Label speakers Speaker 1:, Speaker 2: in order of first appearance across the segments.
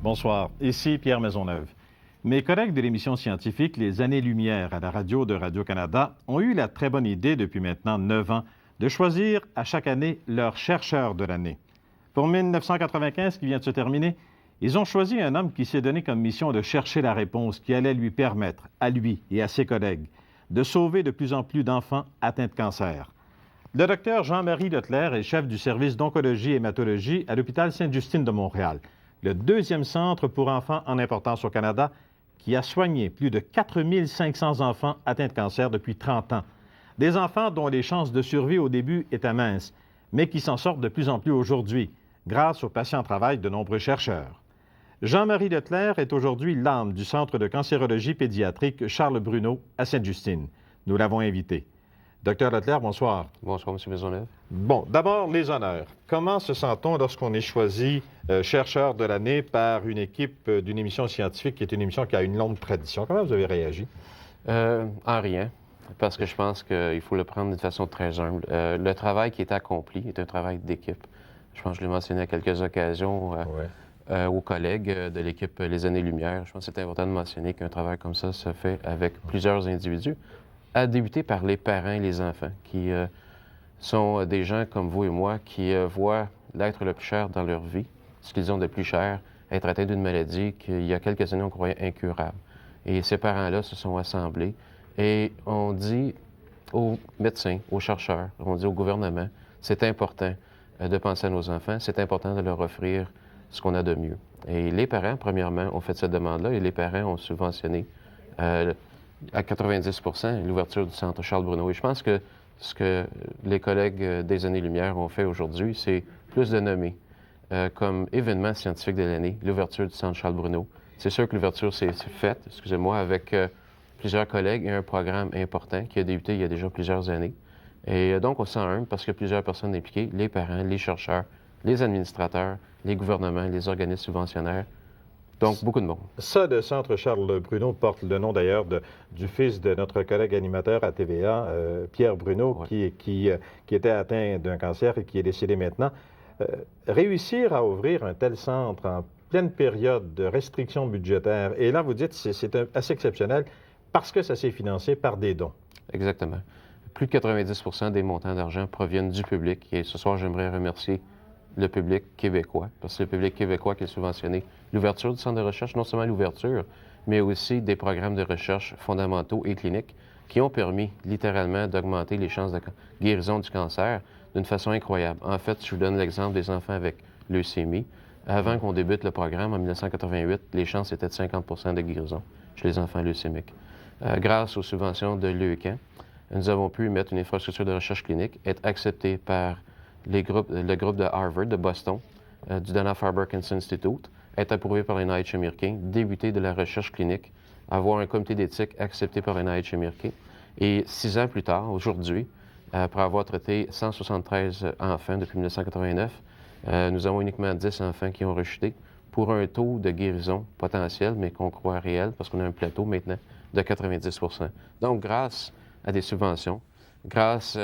Speaker 1: Bonsoir, ici Pierre Maisonneuve. Mes collègues de l'émission scientifique Les Années-Lumière à la radio de Radio-Canada ont eu la très bonne idée depuis maintenant 9 ans de choisir à chaque année leur chercheur de l'année. Pour 1995 qui vient de se terminer, ils ont choisi un homme qui s'est donné comme mission de chercher la réponse qui allait lui permettre, à lui et à ses collègues, de sauver de plus en plus d'enfants atteints de cancer. Le docteur Jean-Marie Leclerc est chef du service d'oncologie et hématologie à l'hôpital Sainte-Justine de Montréal, le deuxième centre pour enfants en importance au Canada, qui a soigné plus de 4 500 enfants atteints de cancer depuis 30 ans. Des enfants dont les chances de survie au début étaient minces, mais qui s'en sortent de plus en plus aujourd'hui, grâce au patient travail de nombreux chercheurs. Jean-Marie Leclerc est aujourd'hui l'âme du Centre de cancérologie pédiatrique Charles Bruno à Sainte-Justine. Nous l'avons invité. Docteur Leclerc, bonsoir.
Speaker 2: Bonsoir, M. Maisonneuve.
Speaker 1: Bon, d'abord, les honneurs. Comment se sent-on lorsqu'on est choisi chercheur de l'année par une équipe d'une émission scientifique qui est une émission qui a une longue tradition? Comment vous avez réagi?
Speaker 2: En rien, parce que je pense qu'il faut le prendre d'une façon très humble. Le travail qui est accompli est un travail d'équipe. Je pense que je l'ai mentionné à quelques occasions aux collègues de l'équipe Les Années-Lumière. Je pense que c'est important de mentionner qu'un travail comme ça se fait avec plusieurs individus, à débuter par les parents et les enfants, qui sont des gens comme vous et moi qui voient l'être le plus cher dans leur vie, ce qu'ils ont de plus cher, être atteint d'une maladie qu'il y a quelques années on croyait incurable. Et ces parents-là se sont assemblés et on dit aux médecins, aux chercheurs, on dit au gouvernement, c'est important de penser à nos enfants, c'est important de leur offrir ce qu'on a de mieux. Et les parents, premièrement, ont fait cette demande-là et les parents ont subventionné à 90 l'ouverture du Centre Charles Bruno. Et je pense que ce que les collègues des Années-Lumière ont fait aujourd'hui, c'est plus de nommer comme événement scientifique de l'année l'ouverture du Centre Charles Bruno. C'est sûr que l'ouverture s'est faite, avec plusieurs collègues et un programme important qui a débuté il y a déjà plusieurs années. Et donc, on se sent humble parce qu'il y a plusieurs personnes impliquées, les parents, les chercheurs, les administrateurs, les gouvernements, les organismes subventionnaires. Donc, beaucoup de monde.
Speaker 1: Ça, le Centre Charles Bruno porte le nom d'ailleurs du fils de notre collègue animateur à TVA, Pierre Bruno, qui était atteint d'un cancer et qui est décédé maintenant. Réussir à ouvrir un tel centre en pleine période de restrictions budgétaires, et là, vous dites que c'est assez exceptionnel parce que ça s'est financé par des dons.
Speaker 2: Exactement. Plus de 90 des montants d'argent proviennent du public. Et ce soir, j'aimerais remercier le public québécois, parce que c'est le public québécois qui a subventionné l'ouverture du centre de recherche, non seulement l'ouverture, mais aussi des programmes de recherche fondamentaux et cliniques qui ont permis littéralement d'augmenter les chances de guérison du cancer d'une façon incroyable. En fait, je vous donne l'exemple des enfants avec leucémie. Avant qu'on débute le programme, en 1988, les chances étaient de 50 de guérison chez les enfants leucémiques. Grâce aux subventions de l'EUCAN, nous avons pu mettre une infrastructure de recherche clinique, être accepté par le groupe de Harvard, de Boston, du Dana-Farber Cancer Institute, être approuvé par l'NIH américain, débuter de la recherche clinique, avoir un comité d'éthique accepté par l'NIH américain. Et 6 ans plus tard, aujourd'hui, après avoir traité 173 enfants depuis 1989, nous avons uniquement 10 enfants qui ont rechuté pour un taux de guérison potentiel, mais qu'on croit réel, parce qu'on a un plateau maintenant de 90 Donc, grâce à des subventions, grâce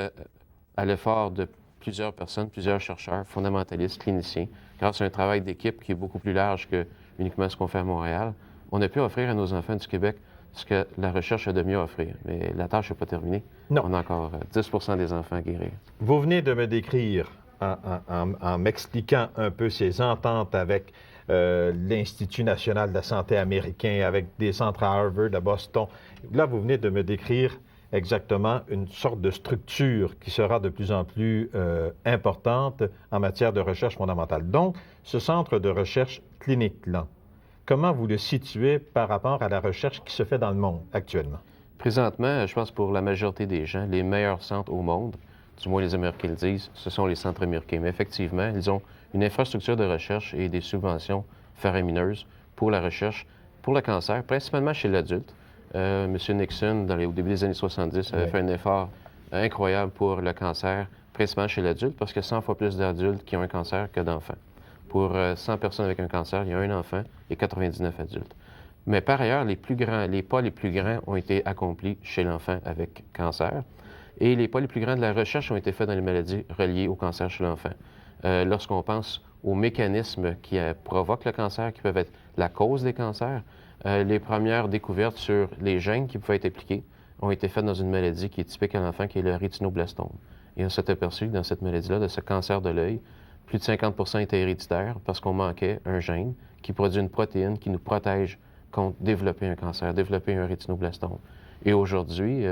Speaker 2: à l'effort de plusieurs personnes, plusieurs chercheurs, fondamentalistes, cliniciens, grâce à un travail d'équipe qui est beaucoup plus large que uniquement ce qu'on fait à Montréal, on a pu offrir à nos enfants du Québec ce que la recherche a de mieux offrir. Mais la tâche n'est pas terminée.
Speaker 1: Non.
Speaker 2: On a encore 10 des enfants à guérir.
Speaker 1: Vous venez de me décrire, en m'expliquant un peu ces ententes avec l'Institut national de la santé américain, avec des centres à Harvard, à Boston. Là, vous venez de me décrire exactement une sorte de structure qui sera de plus en plus importante en matière de recherche fondamentale. Donc, ce centre de recherche clinique-là, comment vous le situez par rapport à la recherche qui se fait dans le monde actuellement?
Speaker 2: Présentement, je pense pour la majorité des gens, les meilleurs centres au monde, du moins les Américains le disent, ce sont les centres américains. Mais effectivement, ils ont une infrastructure de recherche et des subventions faramineuses pour la recherche, pour le cancer, principalement chez l'adulte. M. Nixon, au début des années 70, avait fait un effort incroyable pour le cancer, principalement chez l'adulte, parce qu'il y a 100 fois plus d'adultes qui ont un cancer que d'enfants. Pour 100 personnes avec un cancer, il y a un enfant et 99 adultes. Mais par ailleurs, les pas les plus grands ont été accomplis chez l'enfant avec cancer. Et les pas les plus grands de la recherche ont été faits dans les maladies reliées au cancer chez l'enfant. Lorsqu'on pense aux mécanismes qui provoquent le cancer, qui peuvent être la cause des cancers. Les premières découvertes sur les gènes qui pouvaient être impliqués ont été faites dans une maladie qui est typique à l'enfant, qui est le rétinoblastome. Et on s'est aperçu que dans cette maladie-là, de ce cancer de l'œil, plus de 50 était héréditaire parce qu'on manquait un gène qui produit une protéine qui nous protège contre développer un cancer, développer un rétinoblastome. Et aujourd'hui,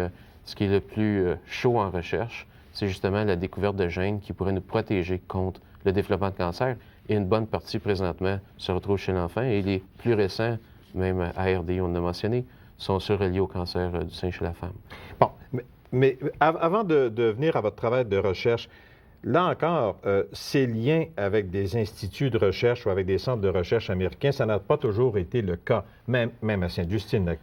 Speaker 2: ce qui est le plus chaud en recherche, c'est justement la découverte de gènes qui pourraient nous protéger contre le développement de cancer. Et une bonne partie, présentement, se retrouve chez l'enfant. Et les plus récents, même ARD, on l'a mentionné, sont ceux reliés au cancer du sein chez la femme.
Speaker 1: Bon, mais avant de venir à votre travail de recherche, là encore, ces liens avec des instituts de recherche ou avec des centres de recherche américains, ça n'a pas toujours été le cas, même à Sainte-Justine.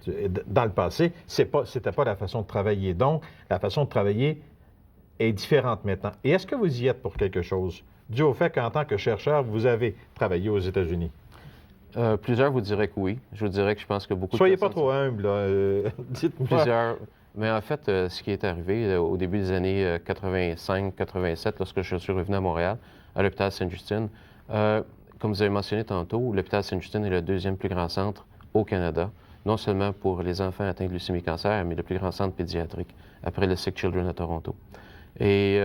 Speaker 1: Dans le passé, c'était pas la façon de travailler. Donc, la façon de travailler est différente maintenant. Et est-ce que vous y êtes pour quelque chose, dû au fait qu'en tant que chercheur, vous avez travaillé aux États-Unis?
Speaker 2: Plusieurs vous diraient que oui. Je vous dirais que je pense que beaucoup
Speaker 1: Soyez
Speaker 2: de
Speaker 1: pas trop humble, là. Dites-moi.
Speaker 2: Plusieurs. Mais en fait, ce qui est arrivé au début des années 85-87, lorsque je suis revenu à Montréal, à l'hôpital Sainte-Justine, comme vous avez mentionné tantôt, l'hôpital Sainte-Justine est le deuxième plus grand centre au Canada, non seulement pour les enfants atteints de leucémie-cancer, mais le plus grand centre pédiatrique, après le Sick Children à Toronto. Et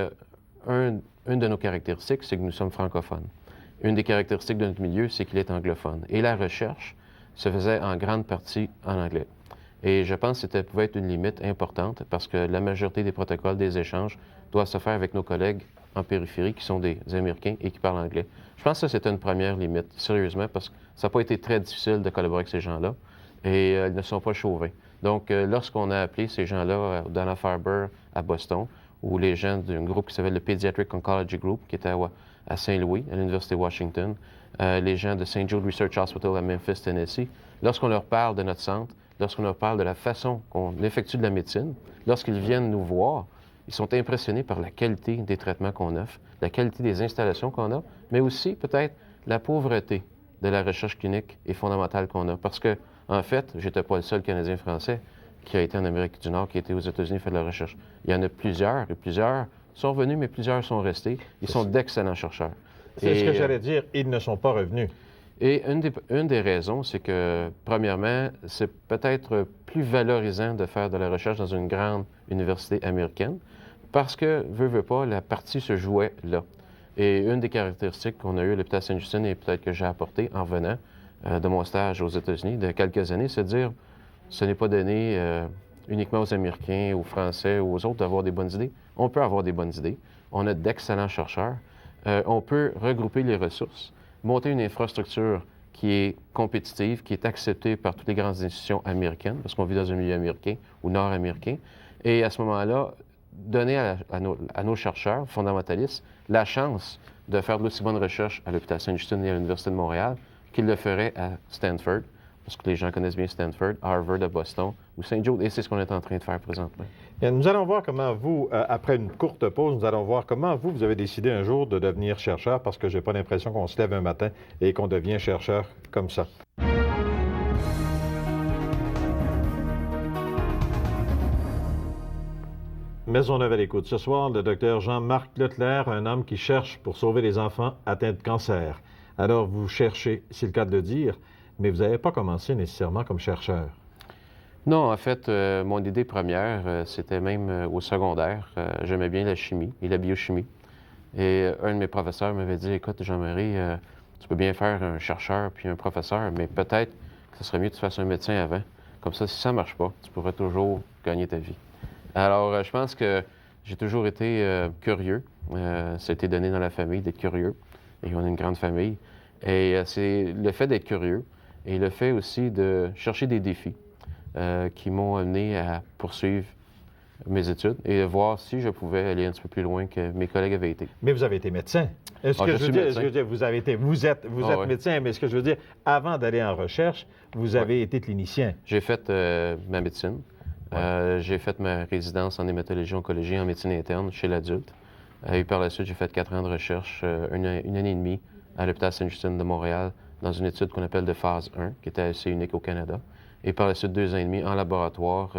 Speaker 2: une de nos caractéristiques, c'est que nous sommes francophones. Une des caractéristiques de notre milieu, c'est qu'il est anglophone. Et la recherche se faisait en grande partie en anglais. Et je pense que ça pouvait être une limite importante parce que la majorité des protocoles, des échanges, doivent se faire avec nos collègues en périphérie qui sont des Américains et qui parlent anglais. Je pense que ça, c'était une première limite, sérieusement, parce que ça n'a pas été très difficile de collaborer avec ces gens-là et ils ne sont pas chauvins. Donc, lorsqu'on a appelé ces gens-là, Dana-Farber à Boston, ou les gens d'un groupe qui s'appelle le Pediatric Oncology Group, qui était à Saint-Louis, à l'Université de Washington, les gens de St. Jude Research Hospital à Memphis, Tennessee, lorsqu'on leur parle de notre centre, lorsqu'on leur parle de la façon qu'on effectue de la médecine, lorsqu'ils viennent nous voir, ils sont impressionnés par la qualité des traitements qu'on offre, la qualité des installations qu'on a, mais aussi peut-être la pauvreté de la recherche clinique et fondamentale qu'on a. Parce que, en fait, j'étais pas le seul Canadien-Français qui a été en Amérique du Nord, qui a été aux États-Unis faire de la recherche. Il y en a plusieurs, et plusieurs sont revenus, mais plusieurs sont restés. Ils sont d'excellents chercheurs.
Speaker 1: C'est ce que j'allais dire, ils ne sont pas revenus.
Speaker 2: Et une des raisons, c'est que, premièrement, c'est peut-être plus valorisant de faire de la recherche dans une grande université américaine parce que, veut pas, la partie se jouait là. Et une des caractéristiques qu'on a eues à l'hôpital Sainte-Justine et peut-être que j'ai apporté en venant de mon stage aux États-Unis de quelques années, c'est de dire ce n'est pas donné uniquement aux Américains, aux Français ou aux autres d'avoir des bonnes idées. On peut avoir des bonnes idées. On a d'excellents chercheurs. On peut regrouper les ressources, monter une infrastructure qui est compétitive, qui est acceptée par toutes les grandes institutions américaines, parce qu'on vit dans un milieu américain ou nord-américain, et à ce moment-là, donner à nos chercheurs fondamentalistes la chance de faire de l'aussi bonne recherche à l'hôpital Sainte-Justine et à l'Université de Montréal qu'ils le feraient à Stanford, parce que les gens connaissent bien Stanford, Harvard à Boston ou St. Jude, et c'est ce qu'on est en train de faire présentement.
Speaker 1: Bien, nous allons voir comment vous, après une courte pause, nous allons voir comment vous avez décidé un jour de devenir chercheur, parce que j'ai pas l'impression qu'on se lève un matin et qu'on devient chercheur comme ça. Maisonneuve à l'écoute. Ce soir, le docteur Jean-Marc Leclerc, un homme qui cherche pour sauver les enfants atteints de cancer. Alors, vous cherchez, c'est le cas de le dire, mais vous n'avez pas commencé nécessairement comme chercheur.
Speaker 2: Non, en fait, mon idée première, c'était même au secondaire. J'aimais bien la chimie et la biochimie. Et un de mes professeurs m'avait dit, écoute, Jean-Marie, tu peux bien faire un chercheur puis un professeur, mais peut-être que ce serait mieux que tu fasses un médecin avant. Comme ça, si ça ne marche pas, tu pourrais toujours gagner ta vie. Alors, je pense que j'ai toujours été curieux. Ça a été donné dans la famille d'être curieux. Et on est une grande famille. Et c'est le fait d'être curieux et le fait aussi de chercher des défis qui m'ont amené à poursuivre mes études et voir si je pouvais aller un petit peu plus loin que mes collègues avaient été.
Speaker 1: Mais vous avez été médecin. Est-ce que je veux dire, vous êtes médecin, mais ce que je veux dire, avant d'aller en recherche, vous avez été clinicien.
Speaker 2: J'ai fait ma médecine. J'ai fait ma résidence en hématologie oncologie en médecine interne chez l'adulte. Et par la suite, j'ai fait 4 ans de recherche, une année et demie à l'hôpital Sainte-Justine de Montréal dans une étude qu'on appelle de phase 1, qui était assez unique au Canada. Et par la suite, 2 ans et demi en laboratoire,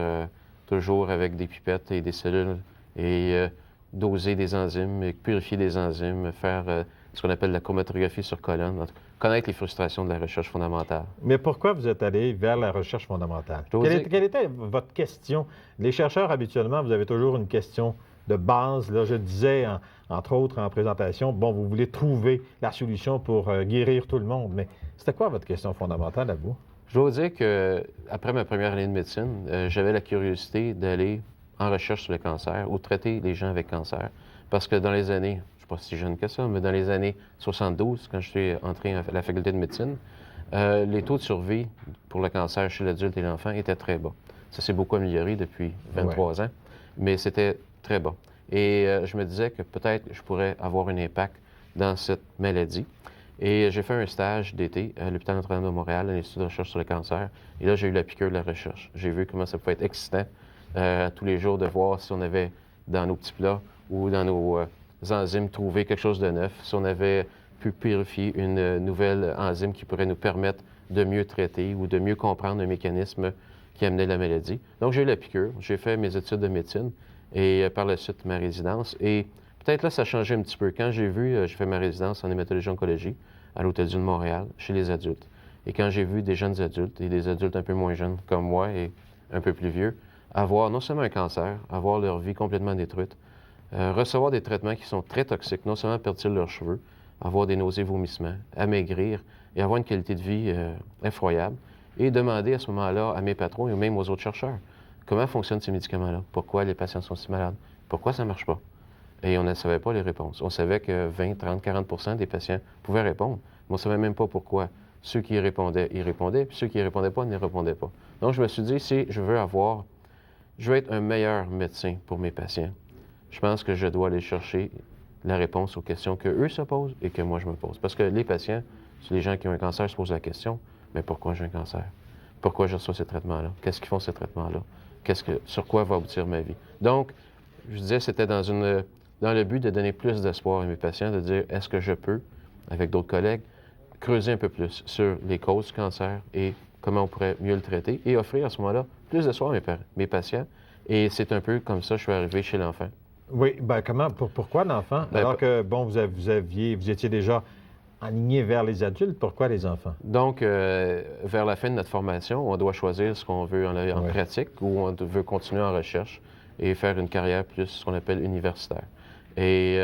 Speaker 2: toujours avec des pipettes et des cellules, et doser des enzymes, purifier des enzymes, faire ce qu'on appelle la chromatographie sur colonne, connaître les frustrations de la recherche fondamentale.
Speaker 1: Mais pourquoi vous êtes allé vers la recherche fondamentale? Quelle était votre question? Les chercheurs, habituellement, vous avez toujours une question de base. Là, je disais, entre autres, en présentation, bon, vous voulez trouver la solution pour guérir tout le monde. Mais c'était quoi votre question fondamentale à vous?
Speaker 2: Je dois vous dire qu'après ma première année de médecine, j'avais la curiosité d'aller en recherche sur le cancer ou de traiter les gens avec cancer. Parce que dans les années, je ne suis pas si jeune que ça, mais dans les années 72, quand je suis entré à la faculté de médecine, les taux de survie pour le cancer chez l'adulte et l'enfant étaient très bas. Ça s'est beaucoup amélioré depuis 23 ans, mais c'était très bas. Et je me disais que peut-être je pourrais avoir un impact dans cette maladie. Et j'ai fait un stage d'été à l'hôpital Notre-Dame de Montréal, à l'Institut de recherche sur le cancer. Et là, j'ai eu la piqûre de la recherche. J'ai vu comment ça pouvait être excitant tous les jours de voir si on avait dans nos petits plats ou dans nos enzymes trouvé quelque chose de neuf, si on avait pu purifier une nouvelle enzyme qui pourrait nous permettre de mieux traiter ou de mieux comprendre un mécanisme qui amenait la maladie. Donc, j'ai eu la piqûre, j'ai fait mes études de médecine et par la suite ma résidence. Et peut-être là, ça a changé un petit peu. Quand j'ai j'ai fait ma résidence en hématologie-oncologie à l'Hôtel-Dieu de Montréal, chez les adultes. Et quand j'ai vu des jeunes adultes et des adultes un peu moins jeunes comme moi et un peu plus vieux, avoir non seulement un cancer, avoir leur vie complètement détruite, recevoir des traitements qui sont très toxiques, non seulement perdre leurs cheveux, avoir des nausées, vomissements, amaigrir et avoir une qualité de vie effroyable, et demander à ce moment-là à mes patrons et même aux autres chercheurs, comment fonctionnent ces médicaments-là? Pourquoi les patients sont si malades? Pourquoi ça ne marche pas? Et on ne savait pas les réponses. On savait que 20, 30, 40 des patients pouvaient répondre, mais on ne savait même pas pourquoi. Ceux qui y répondaient, puis ceux qui n'y répondaient pas, n'y répondaient pas. Donc, je me suis dit, si je veux être un meilleur médecin pour mes patients, je pense que je dois aller chercher la réponse aux questions qu'eux se posent et que moi je me pose. Parce que les patients, c'est les gens qui ont un cancer, se posent la question, mais pourquoi j'ai un cancer? Pourquoi je reçois ces traitements-là? Qu'est-ce qu'ils font ces traitements-là? Sur quoi va aboutir ma vie? Donc, je disais, c'était dans le but de donner plus d'espoir à mes patients, de dire, est-ce que je peux, avec d'autres collègues, creuser un peu plus sur les causes du cancer et comment on pourrait mieux le traiter et offrir à ce moment-là plus d'espoir à mes patients. Et c'est un peu comme ça que je suis arrivé chez l'enfant.
Speaker 1: Oui, bien comment, pourquoi l'enfant? Alors que, bon, vous étiez déjà aligné vers les adultes, pourquoi les enfants?
Speaker 2: Donc, vers la fin de notre formation, on doit choisir ce qu'on veut en pratique ou on veut continuer en recherche et faire une carrière plus ce qu'on appelle universitaire. Et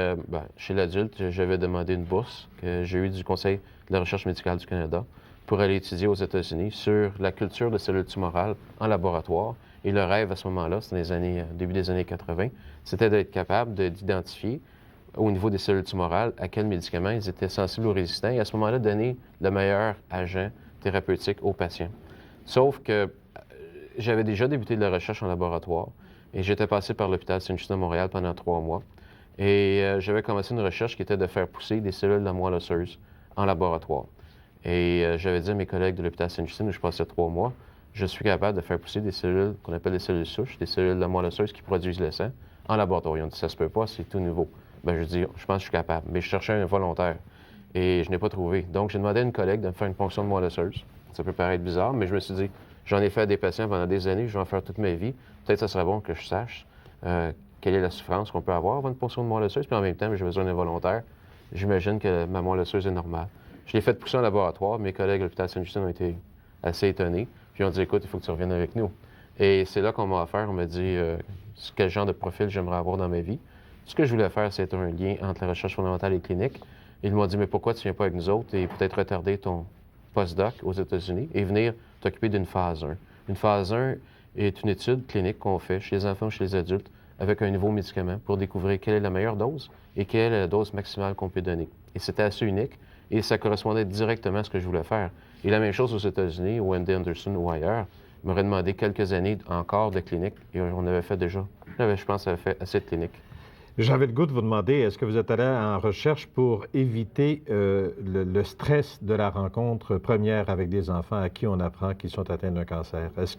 Speaker 2: chez l'adulte, j'avais demandé une bourse que j'ai eue du Conseil de la recherche médicale du Canada pour aller étudier aux États-Unis sur la culture de cellules tumorales en laboratoire. Et le rêve à ce moment-là, c'était début des années 80, c'était d'être capable d'identifier au niveau des cellules tumorales à quels médicaments ils étaient sensibles ou résistants et à ce moment-là, donner le meilleur agent thérapeutique aux patients. Sauf que j'avais déjà débuté de la recherche en laboratoire et j'étais passé par l'hôpital Saint-Justin de Montréal pendant 3 mois. Et j'avais commencé une recherche qui était de faire pousser des cellules de la moelle osseuse en laboratoire. Et j'avais dit à mes collègues de l'hôpital Saint-Justine, où je passais 3 mois, je suis capable de faire pousser des cellules qu'on appelle des cellules souches, des cellules de la moelle osseuse qui produisent le sang, en laboratoire. Ils ont dit, ça se peut pas, c'est tout nouveau. Ben, je dis, je pense que je suis capable. Mais je cherchais un volontaire et je n'ai pas trouvé. Donc, j'ai demandé à une collègue de me faire une ponction de moelle osseuse. Ça peut paraître bizarre, mais je me suis dit, j'en ai fait à des patients pendant des années, je vais en faire toute ma vie. Peut-être que ça serait bon que je sache quelle est la souffrance qu'on peut avoir avant une ponction de moelle osseuse, puis en même temps, j'ai besoin d'un volontaire. J'imagine que ma moelle osseuse est normale. Je l'ai fait pousser en laboratoire. Mes collègues à l'hôpital Saint-Justine ont été assez étonnés. Puis ils ont dit, écoute, il faut que tu reviennes avec nous. Et c'est là qu'on m'a offert, on m'a dit quel genre de profil j'aimerais avoir dans ma vie. Ce que je voulais faire, c'est un lien entre la recherche fondamentale et clinique. Ils m'ont dit, mais pourquoi tu ne viens pas avec nous autres et peut-être retarder ton postdoc aux États-Unis et venir t'occuper d'une phase 1. Une phase 1 est une étude clinique qu'on fait chez les enfants ou chez les adultes avec un nouveau médicament pour découvrir quelle est la meilleure dose et quelle est la dose maximale qu'on peut donner. Et c'était assez unique et ça correspondait directement à ce que je voulais faire. Et la même chose aux États-Unis, au MD Anderson ou ailleurs, m'aurait demandé quelques années encore de clinique et on avait fait déjà, je pense, avait fait assez de clinique.
Speaker 1: J'avais le goût de vous demander, est-ce que vous êtes allé en recherche pour éviter le stress de la rencontre première avec des enfants à qui on apprend qu'ils sont atteints d'un cancer? Est-ce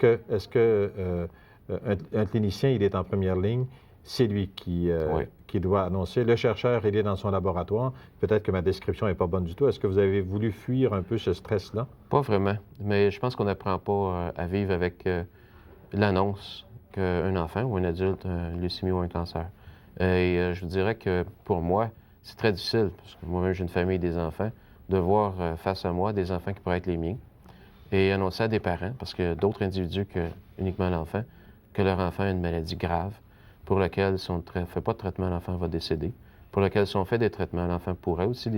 Speaker 1: que un clinicien, il est en première ligne, c'est lui qui doit annoncer. Le chercheur, il est dans son laboratoire. Peut-être que ma description n'est pas bonne du tout. Est-ce que vous avez voulu fuir un peu ce stress-là?
Speaker 2: Pas vraiment, mais je pense qu'on n'apprend pas à vivre avec l'annonce qu'un enfant ou un adulte a une leucémie ou un cancer. Et je vous dirais que pour moi, c'est très difficile, parce que moi-même, j'ai une famille et des enfants, de voir face à moi des enfants qui pourraient être les miens et annoncer à des parents, parce que d'autres individus que uniquement l'enfant, que leur enfant a une maladie grave pour laquelle, si on ne fait pas de traitement, l'enfant va décéder, pour laquelle, si on fait des traitements, l'enfant pourrait aussi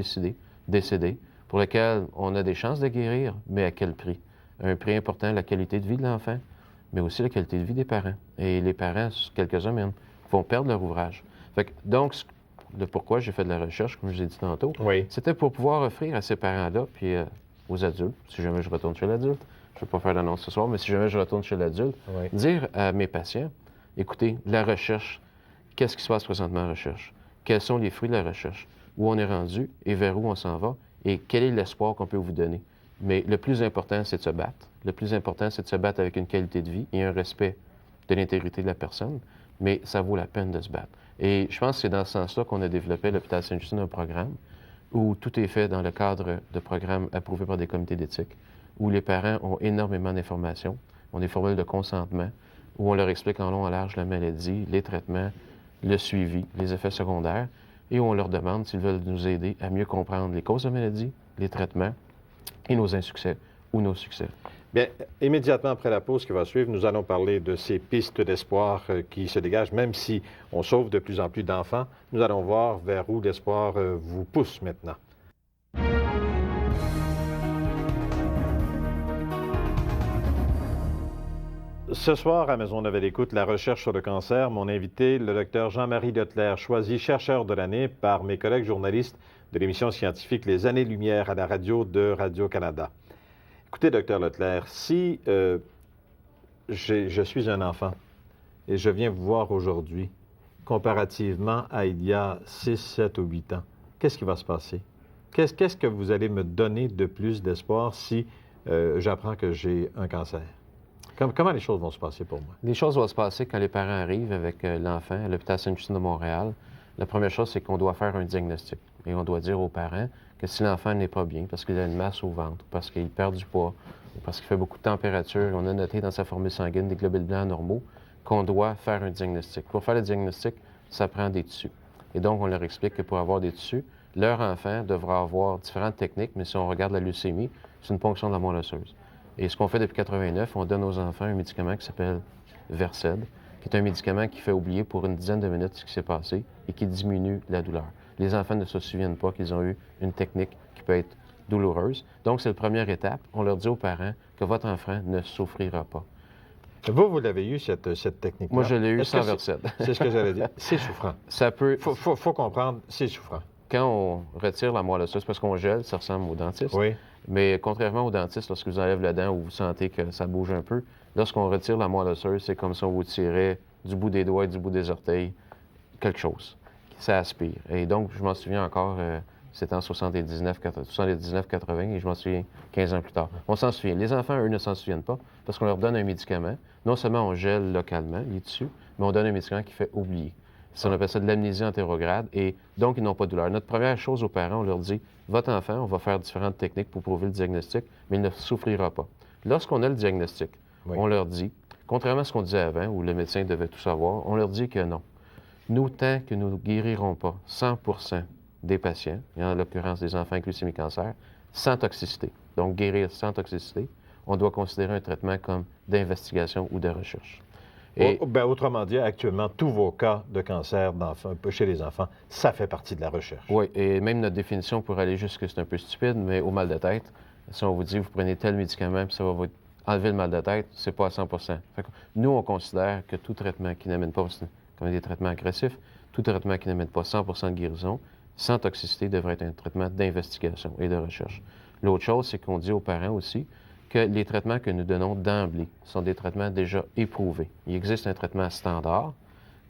Speaker 2: décéder, pour lequel on a des chances de guérir, mais à quel prix? Un prix important, la qualité de vie de l'enfant, mais aussi la qualité de vie des parents. Et les parents, quelques-uns même, vont perdre leur ouvrage. Fait que, donc, le pourquoi j'ai fait de la recherche, comme je vous ai dit tantôt,
Speaker 1: Oui.
Speaker 2: c'était pour pouvoir offrir à ces parents-là, puis aux adultes, si jamais je retourne chez l'adulte, je ne vais pas faire d'annonce ce soir, mais si jamais je retourne chez l'adulte,
Speaker 1: Oui.
Speaker 2: dire à mes patients, écoutez, la recherche, qu'est-ce qui se passe présentement en recherche? Quels sont les fruits de la recherche? Où on est rendu et vers où on s'en va? Et quel est l'espoir qu'on peut vous donner? Mais le plus important, c'est de se battre. Le plus important, c'est de se battre avec une qualité de vie et un respect de l'intégrité de la personne, mais ça vaut la peine de se battre. Et je pense que c'est dans ce sens-là qu'on a développé à l'hôpital Sainte-Justine un programme où tout est fait dans le cadre de programmes approuvés par des comités d'éthique, où les parents ont énormément d'informations, ont des formules de consentement, où on leur explique en long et en large la maladie, les traitements, le suivi, les effets secondaires, et où on leur demande s'ils veulent nous aider à mieux comprendre les causes de la maladie, les traitements et nos insuccès ou nos succès.
Speaker 1: Bien, immédiatement après la pause qui va suivre, nous allons parler de ces pistes d'espoir qui se dégagent, même si on sauve de plus en plus d'enfants. Nous allons voir vers où l'espoir vous pousse maintenant. Ce soir, à Maisonneuve à l'écoute, la recherche sur le cancer, mon invité, le docteur Jean-Marie Leclerc, choisi chercheur de l'année par mes collègues journalistes de l'émission scientifique Les Années-Lumière à la radio de Radio-Canada. Écoutez, docteur Leclerc, si je suis un enfant et je viens vous voir aujourd'hui, comparativement à il y a 6, 7 ou 8 ans, qu'est-ce qui va se passer? Qu'est-ce que vous allez me donner de plus d'espoir si j'apprends que j'ai un cancer? Comment les choses vont se passer pour moi?
Speaker 2: Les choses vont se passer quand les parents arrivent avec l'enfant à l'hôpital Sainte-Justine de Montréal. La première chose, c'est qu'on doit faire un diagnostic. Et on doit dire aux parents que si l'enfant n'est pas bien, parce qu'il a une masse au ventre, parce qu'il perd du poids, ou parce qu'il fait beaucoup de température, on a noté dans sa formule sanguine des globules blancs normaux, qu'on doit faire un diagnostic. Pour faire le diagnostic, ça prend des tissus. Et donc, on leur explique que pour avoir des tissus, leur enfant devra avoir différentes techniques, mais si on regarde la leucémie, c'est une ponction de la moelle osseuse. Et ce qu'on fait depuis 89, on donne aux enfants un médicament qui s'appelle Versed, qui est un médicament qui fait oublier pour une dizaine de minutes ce qui s'est passé et qui diminue la douleur. Les enfants ne se souviennent pas qu'ils ont eu une technique qui peut être douloureuse. Donc, c'est la première étape. On leur dit aux parents que votre enfant ne souffrira pas.
Speaker 1: Vous l'avez eu, cette technique-là?
Speaker 2: Moi, je l'ai eu sans Versed.
Speaker 1: C'est ce que j'allais dire. C'est souffrant.
Speaker 2: Ça peut...
Speaker 1: Faut comprendre, c'est souffrant.
Speaker 2: Quand on retire la moelle osseuse, parce qu'on gèle, ça ressemble au dentiste.
Speaker 1: Oui.
Speaker 2: Mais contrairement au dentiste, lorsque vous enlèvez la dent ou vous sentez que ça bouge un peu, lorsqu'on retire la moelle osseuse, c'est comme si on vous tirait du bout des doigts et du bout des orteils quelque chose. Ça aspire. Et donc, je m'en souviens encore, c'était en 79-80, et je m'en souviens 15 ans plus tard. On s'en souvient. Les enfants, eux, ne s'en souviennent pas parce qu'on leur donne un médicament. Non seulement on gèle localement les tissus, mais on donne un médicament qui fait oublier. On appelle ça de l'amnésie antérograde, et donc ils n'ont pas de douleur. Notre première chose aux parents, on leur dit, votre enfant, on va faire différentes techniques pour prouver le diagnostic, mais il ne souffrira pas. Lorsqu'on a le diagnostic, on leur dit, contrairement à ce qu'on disait avant, où le médecin devait tout savoir, on leur dit que non. Nous, tant que nous ne guérirons pas 100% des patients, et en l'occurrence des enfants avec leucémie cancer, sans toxicité, donc guérir sans toxicité, on doit considérer un traitement comme d'investigation ou de recherche.
Speaker 1: Et... autrement dit, actuellement, tous vos cas de cancer chez les enfants, ça fait partie de la recherche.
Speaker 2: Oui, et même notre définition pour aller jusque, c'est un peu stupide, mais au mal de tête, si on vous dit, vous prenez tel médicament, puis ça va vous enlever le mal de tête, c'est pas à 100%. Fait que nous, on considère que tout traitement qui n'amène pas, comme des traitements agressifs, tout traitement qui n'amène pas 100% de guérison, sans toxicité, devrait être un traitement d'investigation et de recherche. L'autre chose, c'est qu'on dit aux parents aussi que les traitements que nous donnons d'emblée sont des traitements déjà éprouvés. Il existe un traitement standard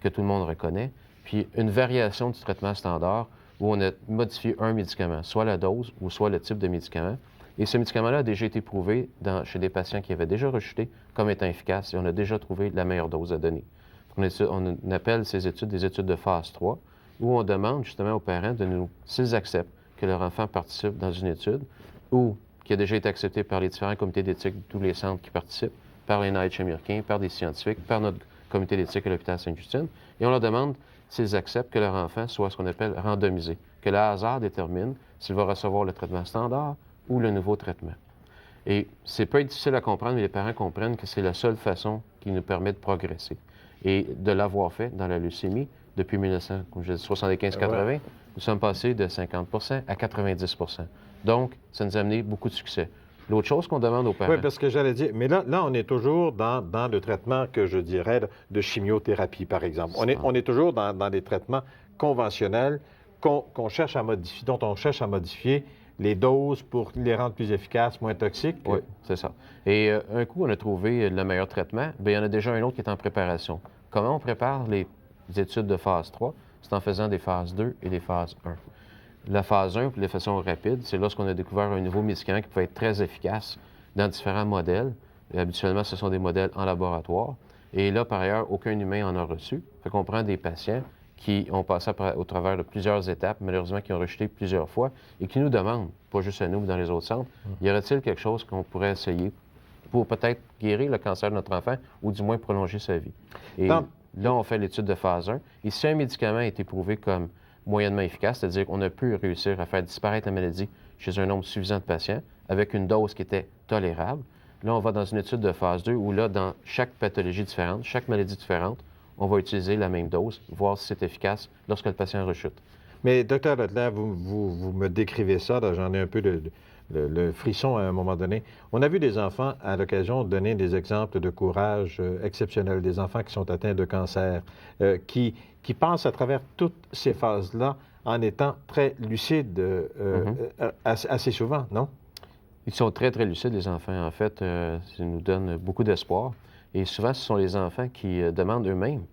Speaker 2: que tout le monde reconnaît, puis une variation du traitement standard où on a modifié un médicament, soit la dose ou soit le type de médicament. Et ce médicament-là a déjà été prouvé chez des patients qui avaient déjà rechuté comme étant efficace et on a déjà trouvé la meilleure dose à donner. On appelle ces études des études de phase 3 où on demande justement aux parents s'ils acceptent que leur enfant participe dans une étude ou qui a déjà été accepté par les différents comités d'éthique de tous les centres qui participent, par les NIH américains, par des scientifiques, par notre comité d'éthique à l'hôpital Sainte-Justine, et on leur demande s'ils acceptent que leur enfant soit ce qu'on appelle randomisé, que le hasard détermine s'il va recevoir le traitement standard ou le nouveau traitement. Et c'est pas difficile à comprendre, mais les parents comprennent que c'est la seule façon qui nous permet de progresser. Et de l'avoir fait dans la leucémie, depuis 1975-80, nous sommes passés de 50 à 90 Donc, ça nous a amené beaucoup de succès. L'autre chose qu'on demande aux parents...
Speaker 1: Oui, parce que j'allais dire, mais là, on est toujours dans le traitement que je dirais de chimiothérapie, par exemple. On est toujours dans des traitements conventionnels qu'on cherche à modifier, dont on cherche à modifier les doses pour les rendre plus efficaces, moins toxiques.
Speaker 2: Oui, c'est ça. Et un coup, on a trouvé le meilleur traitement. Bien, il y en a déjà un autre qui est en préparation. Comment on prépare les études de phase 3? C'est en faisant des phases 2 et des phases 1. La phase 1, de façon rapide, c'est lorsqu'on a découvert un nouveau médicament qui peut être très efficace dans différents modèles. Et habituellement, ce sont des modèles en laboratoire. Et là, par ailleurs, aucun humain en a reçu. Fait qu'on prend des patients qui ont passé au travers de plusieurs étapes, malheureusement qui ont rejeté plusieurs fois, et qui nous demandent, pas juste à nous, mais dans les autres centres, y aurait-il quelque chose qu'on pourrait essayer pour peut-être guérir le cancer de notre enfant, ou du moins prolonger sa vie? Et là, on fait l'étude de phase 1. Et si un médicament a été prouvé comme moyennement efficace, c'est-à-dire qu'on a pu réussir à faire disparaître la maladie chez un nombre suffisant de patients, avec une dose qui était tolérable, là, on va dans une étude de phase 2, où là, dans chaque pathologie différente, chaque maladie différente, on va utiliser la même dose, voir si c'est efficace lorsque le patient rechute.
Speaker 1: Mais, Dr. Leclerc, vous me décrivez ça, j'en ai un peu le frisson à un moment donné. On a vu des enfants, à l'occasion, donner des exemples de courage exceptionnels, des enfants qui sont atteints de cancer, qui passent à travers toutes ces phases-là en étant très lucides assez souvent, non?
Speaker 2: Ils sont très, très lucides, les enfants. En fait, ça nous donne beaucoup d'espoir. Et souvent, ce sont les enfants qui demandent eux-mêmes,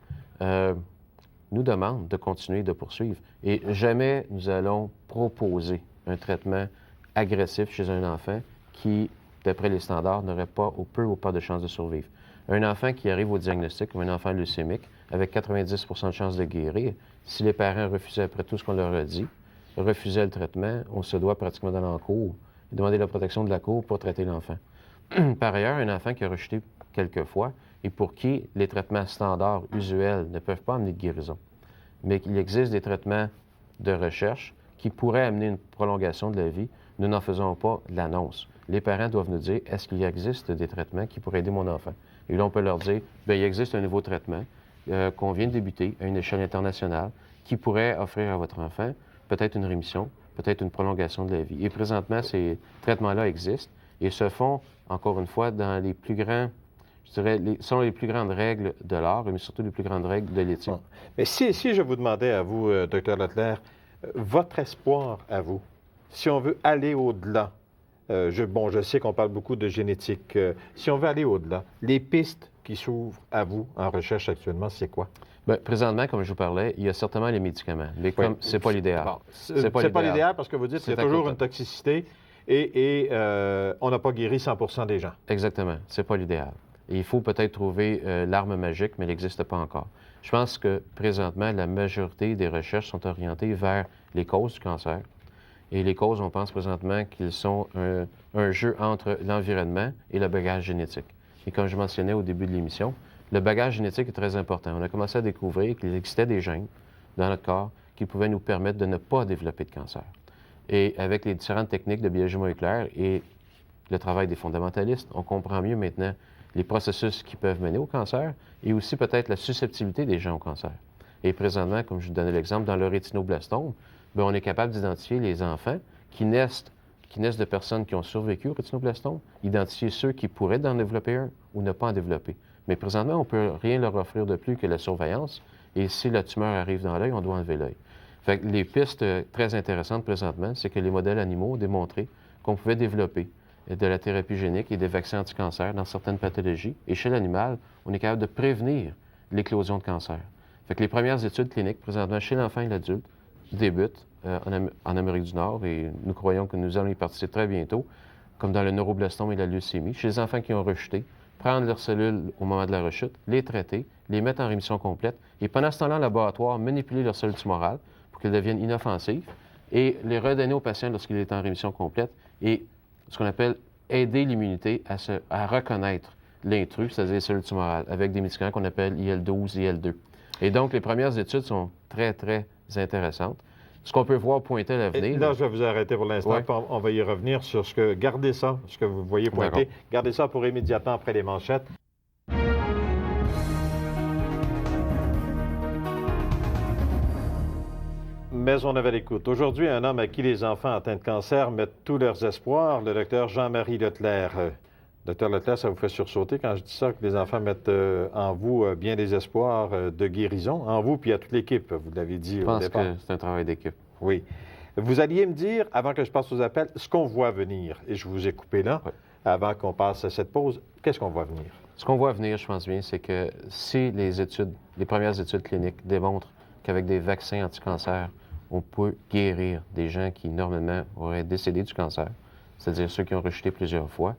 Speaker 2: nous demandent de continuer, de poursuivre. Et jamais nous allons proposer un traitement agressif chez un enfant qui, d'après les standards, n'aurait pas ou peu ou pas de chances de survivre. Un enfant qui arrive au diagnostic, ou un enfant leucémique, avec 90 de chances de guérir, si les parents refusaient, après tout ce qu'on leur a dit, refusaient le traitement, on se doit pratiquement d'aller en cour et demander la protection de la cour pour traiter l'enfant. Par ailleurs, un enfant qui a rejeté quelques fois et pour qui les traitements standards usuels ne peuvent pas amener de guérison, mais qu'il existe des traitements de recherche qui pourraient amener une prolongation de la vie, nous n'en faisons pas l'annonce. Les parents doivent nous dire, est-ce qu'il existe des traitements qui pourraient aider mon enfant? Et là, on peut leur dire, bien, il existe un nouveau traitement qu'on vient de débuter à une échelle internationale qui pourrait offrir à votre enfant peut-être une rémission, peut-être une prolongation de la vie. Et présentement, ces traitements-là existent et se font, encore une fois, dans les plus grands, je dirais, selon les plus grandes règles de l'art, mais surtout les plus grandes règles de l'éthique.
Speaker 1: Bon. Mais si je vous demandais à vous, Dr. Leclerc, votre espoir à vous, si on veut aller au-delà, je sais qu'on parle beaucoup de génétique, si on veut aller au-delà, les pistes qui s'ouvrent à vous en recherche actuellement, c'est quoi?
Speaker 2: Bien, présentement, comme je vous parlais, il y a certainement les médicaments, mais comme c'est pas l'idéal.
Speaker 1: Bon, c'est pas l'idéal parce que vous dites qu'il y a toujours une toxicité et on n'a pas guéri 100 des gens.
Speaker 2: Exactement, c'est pas l'idéal. Et il faut peut-être trouver l'arme magique, mais elle n'existe pas encore. Je pense que présentement, la majorité des recherches sont orientées vers les causes du cancer. Et les causes, on pense présentement qu'ils sont un jeu entre l'environnement et le bagage génétique. Et comme je mentionnais au début de l'émission, le bagage génétique est très important. On a commencé à découvrir qu'il existait des gènes dans notre corps qui pouvaient nous permettre de ne pas développer de cancer. Et avec les différentes techniques de biologie moléculaire et le travail des fondamentalistes, on comprend mieux maintenant les processus qui peuvent mener au cancer et aussi peut-être la susceptibilité des gens au cancer. Et présentement, comme je vous donnais l'exemple, dans le rétinoblastome, bien, on est capable d'identifier les enfants qui naissent de personnes qui ont survécu au rétinoblastome, identifier ceux qui pourraient en développer un ou ne pas en développer. Mais présentement, on ne peut rien leur offrir de plus que la surveillance. Et si la tumeur arrive dans l'œil, on doit enlever l'œil. Fait que les pistes très intéressantes présentement, c'est que les modèles animaux ont démontré qu'on pouvait développer de la thérapie génique et des vaccins anti-cancer dans certaines pathologies. Et chez l'animal, on est capable de prévenir l'éclosion de cancer. Fait que les premières études cliniques présentement chez l'enfant et l'adulte débutent en Amérique du Nord et nous croyons que nous allons y participer très bientôt, comme dans le neuroblastome et la leucémie, chez les enfants qui ont rejeté, prendre leurs cellules au moment de la rechute, les traiter, les mettre en rémission complète et pendant ce temps-là, en laboratoire, manipuler leurs cellules tumorales pour qu'elles deviennent inoffensives et les redonner au patient lorsqu'il est en rémission complète et ce qu'on appelle aider l'immunité à reconnaître l'intrus, c'est-à-dire les cellules tumorales, avec des médicaments qu'on appelle IL-12, IL-2. Et donc, les premières études sont très, très intéressantes. Ce qu'on peut voir pointer à l'avenir.
Speaker 1: Là, je vais vous arrêter pour l'instant,
Speaker 2: Ouais.
Speaker 1: puis on va y revenir sur ce que... Gardez ça, ce que vous voyez pointer.
Speaker 2: D'accord.
Speaker 1: Gardez ça pour immédiatement après les manchettes. Maisonneuve à l'écoute. Aujourd'hui, un homme à qui les enfants atteints de cancer mettent tous leurs espoirs, le docteur Jean-Marie Leclerc. Docteur Leclerc, ça vous fait sursauter quand je dis ça, que les enfants mettent en vous bien des espoirs de guérison, en vous puis à toute l'équipe, vous l'avez dit
Speaker 2: Je
Speaker 1: au
Speaker 2: pense
Speaker 1: départ.
Speaker 2: que c'est un travail d'équipe.
Speaker 1: Oui. Vous alliez me dire, avant que je passe aux appels, ce qu'on voit venir. Et je vous ai coupé là,
Speaker 2: Oui.
Speaker 1: avant qu'on passe à cette pause. Qu'est-ce qu'on voit venir?
Speaker 2: Ce qu'on voit venir, je pense bien, c'est que si les premières études cliniques démontrent qu'avec des vaccins anti-cancer, on peut guérir des gens qui, normalement, auraient décédé du cancer, c'est-à-dire ceux qui ont rejeté plusieurs fois,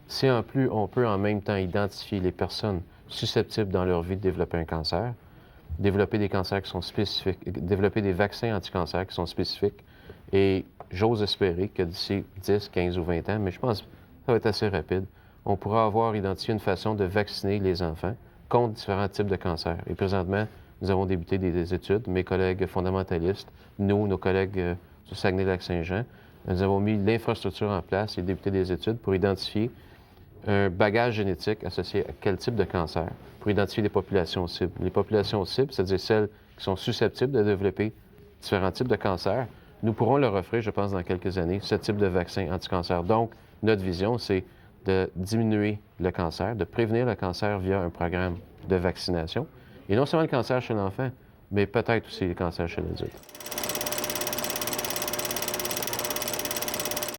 Speaker 2: si en plus on peut en même temps identifier les personnes susceptibles dans leur vie de développer un cancer, développer des cancers qui sont spécifiques, développer des vaccins anti-cancer qui sont spécifiques, et j'ose espérer que d'ici 10, 15 ou 20 ans, mais je pense que ça va être assez rapide, on pourra avoir identifié une façon de vacciner les enfants contre différents types de cancers. Et présentement, nous avons débuté des études. Mes collègues fondamentalistes, nous, nos collègues du Saguenay-Lac-Saint-Jean, nous avons mis l'infrastructure en place et débuté des études pour identifier un bagage génétique associé à quel type de cancer, pour identifier les populations cibles. Les populations cibles, c'est-à-dire celles qui sont susceptibles de développer différents types de cancers, nous pourrons leur offrir, je pense, dans quelques années, ce type de vaccin anti-cancer. Donc, notre vision, c'est de diminuer le cancer, de prévenir le cancer via un programme de vaccination. Et non seulement le cancer chez l'enfant, mais peut-être aussi le cancer chez l'adulte.